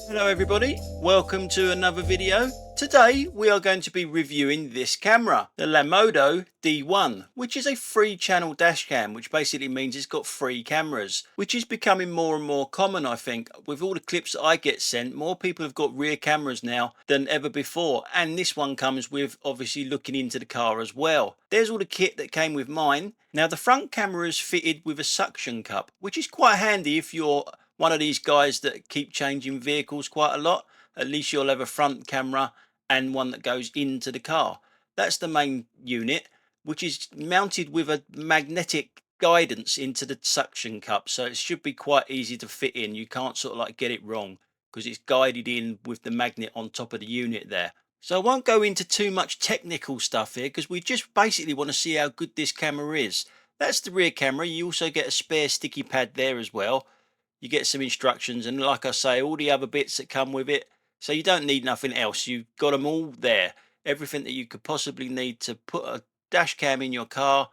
Hello everybody, welcome to another video. Today we are going to be reviewing this camera, the Lanmodo D1, which is a 3-channel dash cam, which basically means it's got 3 cameras, which is becoming more and more common. I think with all the clips that I get sent, more people have got rear cameras now than ever before, and this one comes with obviously looking into the car as well. There's all the kit that came with mine. Now the front camera is fitted with a suction cup, which is quite handy if you're one of these guys that keep changing vehicles quite a lot. At least you'll have a front camera and one that goes into the car. That's the main unit, which is mounted with a magnetic guidance into the suction cup, so it should be quite easy to fit in. You can't sort of like get it wrong because it's guided in with the magnet on top of the unit there. So I won't go into too much technical stuff here because we just basically want to see how good this camera is. That's the rear camera. You also get a spare sticky pad there as well. You get some instructions, and like I say, all the other bits that come with it, so you don't need nothing else. You've got them all there. Everything that you could possibly need to put a dash cam in your car,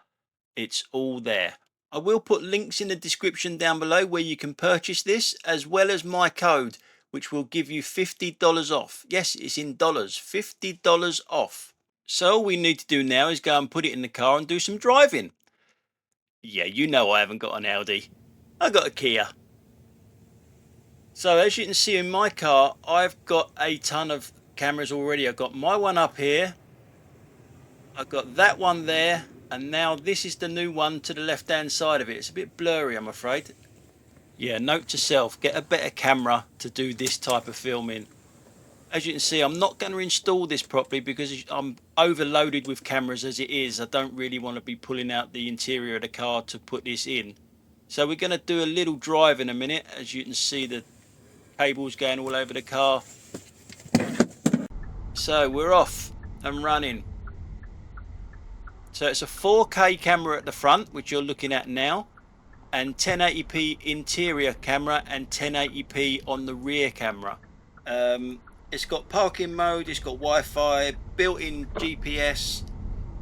it's all there. I will put links in the description down below where you can purchase this, as well as my code, which will give you $50 off. Yes, it's in dollars, $50 off. So all we need to do now is go and put it in the car and do some driving. Yeah, you know I haven't got an Audi. I got a Kia. So as you can see in my car, I've got a ton of cameras already. I've got my one up here, I've got that one there, and now this is the new one to the left hand side of it. It's a bit blurry, I'm afraid. Yeah, note to self, get a better camera to do this type of filming. As you can see, I'm not going to install this properly because I'm overloaded with cameras as it is. I don't really want to be pulling out the interior of the car to put this in. So we're going to do a little drive in a minute. As you can see, the cables going all over the car. So we're off and running. So it's a 4K camera at the front, which you're looking at now, and 1080p interior camera and 1080p on the rear camera. It's got parking mode, it's got Wi-Fi, built-in GPS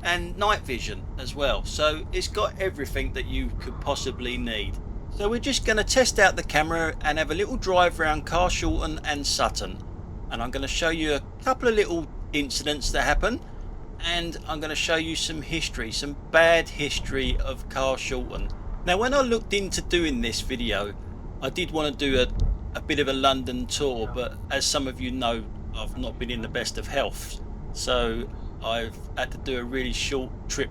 and night vision as well, so it's got everything that you could possibly need. So we're just going to test out the camera and have a little drive around Carshalton and Sutton, and I'm going to show you a couple of little incidents that happen, and I'm going to show you some history, some bad history of Carshalton. Now when I looked into doing this video, I did want to do a bit of a London tour, but as some of you know, I've not been in the best of health, so I've had to do a really short trip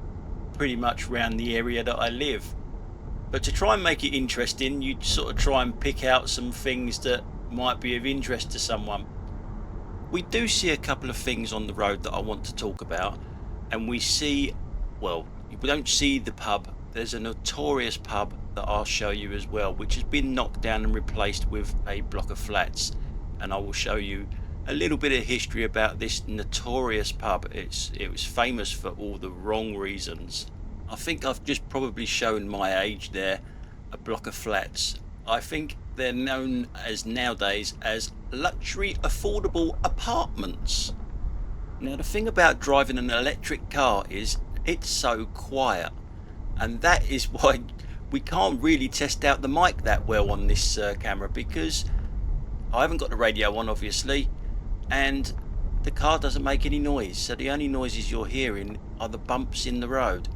pretty much around the area that I live. But to try and make it interesting, you sort of try and pick out some things that might be of interest to someone. We do see a couple of things on the road that I want to talk about, and we see, well, we don't see the pub. There's a notorious pub that I'll show you as well, which has been knocked down and replaced with a block of flats, and I will show you a little bit of history about this notorious pub. It was famous for all the wrong reasons. I think I've just probably shown my age there. A block of flats. I think they're known as nowadays as luxury affordable apartments. Now the thing about driving an electric car is it's so quiet, and that is why we can't really test out the mic that well on this camera, because I haven't got the radio on obviously, and the car doesn't make any noise, so the only noises you're hearing are the bumps in the road,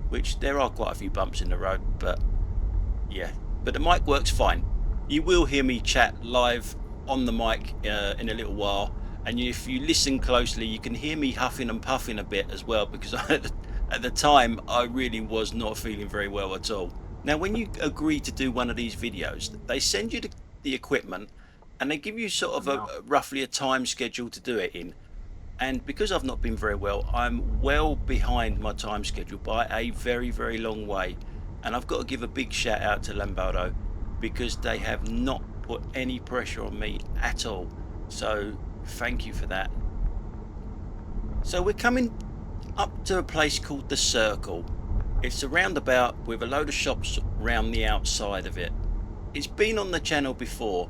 which there are quite a few bumps in the road, but yeah, but the mic works fine. You will hear me chat live on the mic in a little while, and if you listen closely you can hear me huffing and puffing a bit as well, because at the time I really was not feeling very well at all. Now when you agree to do one of these videos, they send you the equipment and they give you sort of roughly a time schedule to do it in. And because I've not been very well, I'm well behind my time schedule by a very, very long way. And I've got to give a big shout out to Lanmodo, because they have not put any pressure on me at all. So thank you for that. So we're coming up to a place called The Circle. It's a roundabout with a load of shops around the outside of it. It's been on the channel before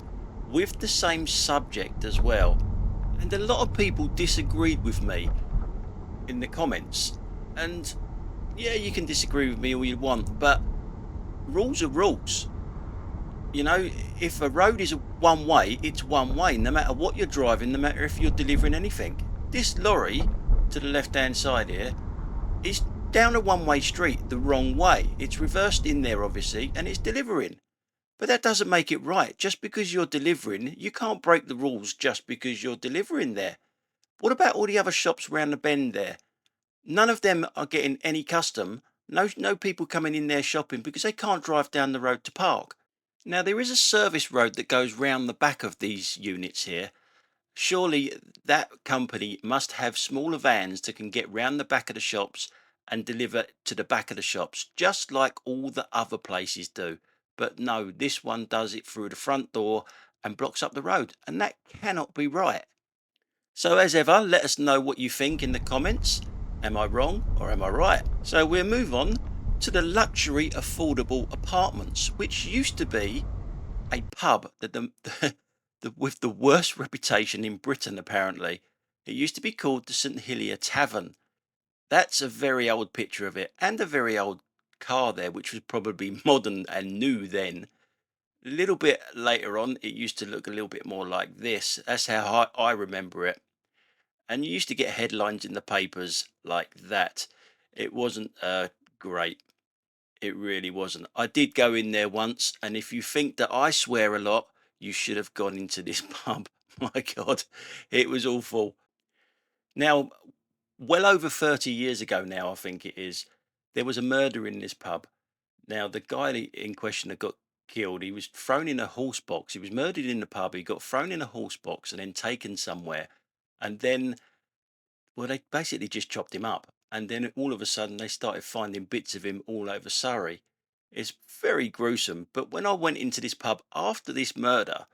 with the same subject as well, and a lot of people disagreed with me in the comments. And yeah, you can disagree with me all you want, but rules are rules. You know, if a road is a one way, it's one way, no matter what you're driving, no matter if you're delivering anything. This lorry to the left hand side here is down a one way street the wrong way. It's reversed in there, obviously, and it's delivering. But that doesn't make it right. Just because you're delivering, you can't break the rules just because you're delivering there. What about all the other shops round the bend there? None of them are getting any custom. No people coming in there shopping because they can't drive down the road to park. Now there is a service road that goes round the back of these units here. Surely that company must have smaller vans that can get round the back of the shops and deliver to the back of the shops, just like all the other places do. But no, this one does it through the front door and blocks up the road, and that cannot be right. So as ever, let us know what you think in the comments. Am I wrong or am I right? So we'll move on to the luxury affordable apartments, which used to be a pub that with the worst reputation in Britain, apparently. It used to be called the St Helier Tavern. That's a very old picture of it, and a very old car there, which was probably modern and new then. A little bit later on, it used to look a little bit more like this. That's how I remember it. And you used to get headlines in the papers like that. It wasn't great. It really wasn't. I did go in there once, and if you think that I swear a lot, you should have gone into this pub. My God, it was awful. Now, well over 30 years ago now, I think it is, there was a murder in this pub. Now, the guy in question that got killed, he was thrown in a horse box. He was murdered in the pub. He got thrown in a horse box and then taken somewhere. And then, well, they basically just chopped him up. And then all of a sudden, they started finding bits of him all over Surrey. It's very gruesome. But when I went into this pub after this murder,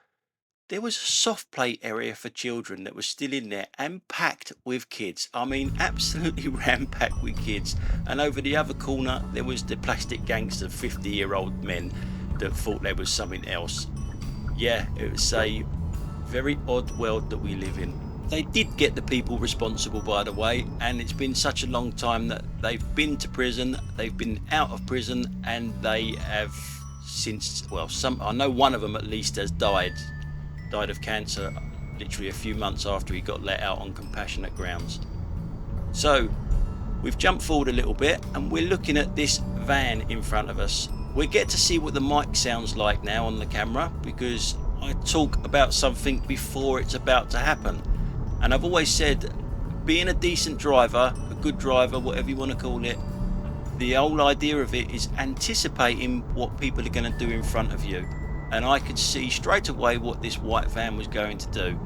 there was a soft play area for children that was still in there and packed with kids. I mean, absolutely ram-packed with kids. And over the other corner, there was the plastic gangster 50-year-old men that thought there was something else. Yeah, it was a very odd world that we live in. They did get the people responsible, by the way, and it's been such a long time that they've been to prison, they've been out of prison, and they have since, well, I know one of them at least has died of cancer literally a few months after he got let out on compassionate grounds. So we've jumped forward a little bit and we're looking at this van in front of us. We get to see what the mic sounds like now on the camera, because I talk about something before it's about to happen. And I've always said, being a decent driver, a good driver, whatever you want to call it, the whole idea of it is anticipating what people are going to do in front of you. And I could see straight away what this white van was going to do.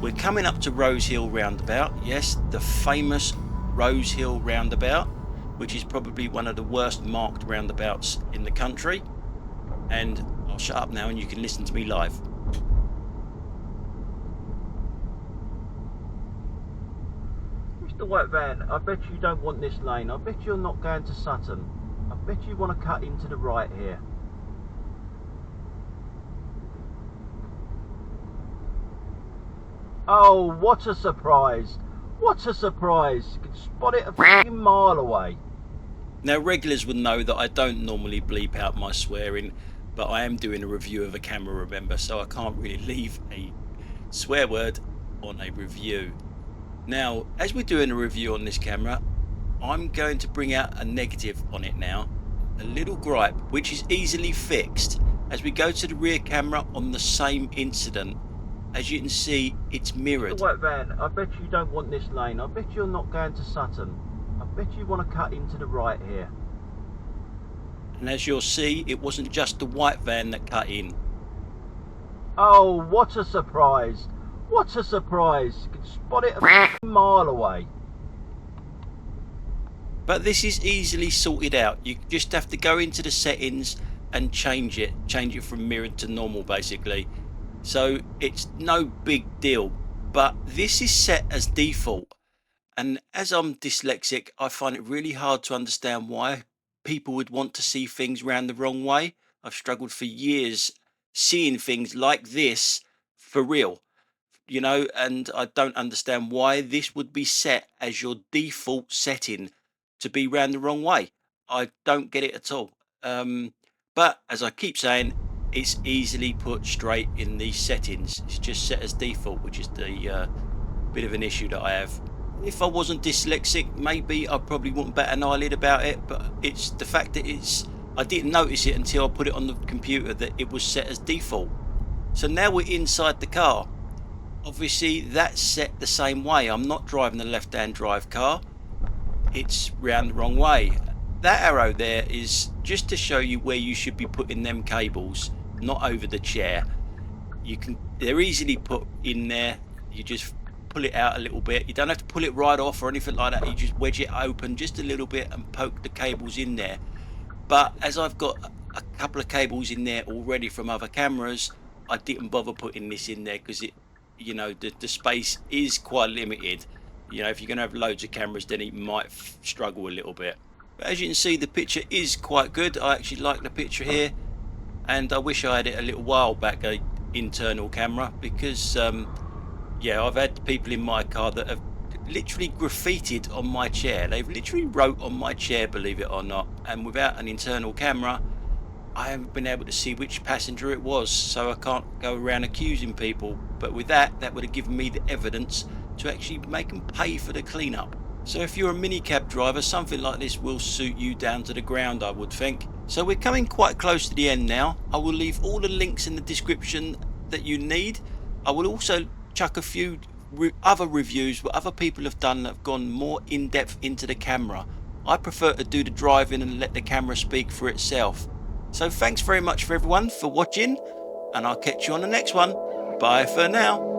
We're coming up to Rose Hill roundabout. Yes, the famous Rose Hill roundabout, which is probably one of the worst marked roundabouts in the country. And I'll shut up now and you can listen to me live. Mr. White Van, I bet you don't want this lane. I bet you're not going to Sutton. I bet you want to cut into the right here. Oh, what a surprise! What a surprise! You can spot it a fucking mile away. Now, regulars would know that I don't normally bleep out my swearing, but I am doing a review of a camera, remember, so I can't really leave a swear word on a review. Now, as we're doing a review on this camera, I'm going to bring out a negative on it now. A little gripe, which is easily fixed. As we go to the rear camera on the same incident, as you can see, it's mirrored. Mr. White Van, I bet you don't want this lane. I bet you're not going to Sutton. I bet you want to cut into the right here. And as you'll see, it wasn't just the white van that cut in. Oh, what a surprise! What a surprise! You can spot it a mile away. But this is easily sorted out. You just have to go into the settings and change it from mirrored to normal, basically. So it's no big deal, but this is set as default. And as I'm dyslexic, I find it really hard to understand why people would want to see things round the wrong way. I've struggled for years seeing things like this for real, you know, and I don't understand why this would be set as your default setting to be round the wrong way. I don't get it at all. But as I keep saying, it's easily put straight in the settings. It's just set as default, which is the bit of an issue that I have. If I wasn't dyslexic, maybe I probably wouldn't bat an eyelid about it, but it's the fact that I didn't notice it until I put it on the computer that it was set as default. So now we're inside the car. Obviously that's set the same way. I'm not driving the left-hand drive car. It's round the wrong way. That arrow there is just to show you where you should be putting them cables, not over the chair. They're easily put in there. You just pull it out a little bit. You don't have to pull it right off or anything like that. You just wedge it open just a little bit and poke the cables in there. But as I've got a couple of cables in there already from other cameras, I didn't bother putting this in there because the space is quite limited. If you're going to have loads of cameras, then it might struggle a little bit. But as you can see, the picture is quite good. I actually like the picture here, and I wish I had it a little while back, a internal camera, because I've had people in my car that have literally graffitied on my chair. They've literally wrote on my chair, believe it or not, and without an internal camera I haven't been able to see which passenger it was, so I can't go around accusing people. But with that would have given me the evidence to actually make them pay for the cleanup. So if you're a minicab driver, something like this will suit you down to the ground, I would think. So we're coming quite close to the end now. I will leave all the links in the description that you need. I will also chuck a few other reviews what other people have done that have gone more in depth into the camera. I prefer to do the driving and let the camera speak for itself. So thanks very much for everyone for watching, and I'll catch you on the next one. Bye for now.